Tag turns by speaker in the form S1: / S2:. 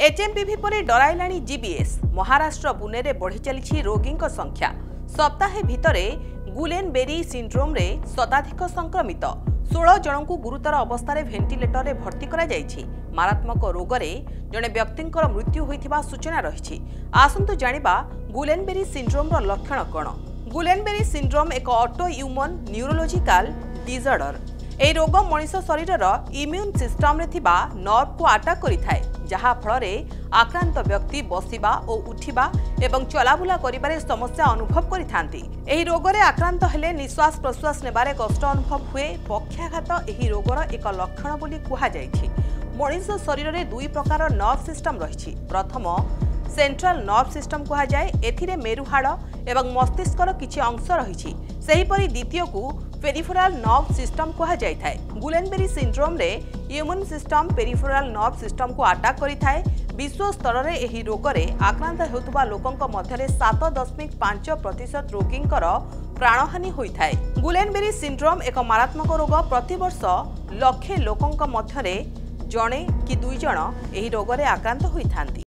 S1: HMPV पर डराइलाणी GBS Maharashtra Pune में बढ़ी चली रोगी संख्या सप्ताहे भितरे गुलेनबेरी सिंड्रोम रे शताधिक संक्रमित 16 जन को गुरुतर अवस्था भेंटिलेटर में भर्ती करा जायछि। मारात्मक रोग रे जने व्यक्ति मृत्यु होइथिबा सूचना रही। आसंतु जानिबा गुलेनबेरी सिंड्रोम रो लक्षण कौन। गुलेनबेरी सिंड्रोम एक ऑटो इम्यून न्यूरोलॉजिकल डिसऑर्डर। ए रोग मनुष्य शरीर इम्यून सिस्टम रे थिबा नर्व को अटैक करिथाय, जहा फल आक्रांत व्यक्ति बसिबा और उठिबा एवं चलाबुला करिबारे समस्या अनुभव करिथांती। एही रोग रे आक्रांत हेले निश्वास प्रश्वास नेबारे कष्ट अनुभव हुए। पक्षाघात एही रोगर एक लक्षण बोली कुहा जायछि। मनुष्य शरीर में दुई प्रकार नर्व सिस्टम रही। प्रथम सेंट्रल नर्व सिस्टम कहा जाए, एथिरे मेरुहाड़ एवं मस्तिष्कर किछि अंश रही। सेहीपरि द्वितीय को पेरिफेरल नर्व सिस्टम कहा जाय थाए। गुलेनबेरी सिंड्रोम रे immune system peripheral nerve system को अटैक करिथाए। विश्व स्तर में एही रोग रे आक्रांत हेउतबा लोकंक मध्यरे 7.5% रोगींकर प्राणहानि होइथाए। गुलेनबेरी सिंड्रोम एक मारात्मक रोग। प्रतिवर्ष लक्षे लोकंक मध्यरे जणे कि दुई जण एही रोग रे आक्रांत होइथांती।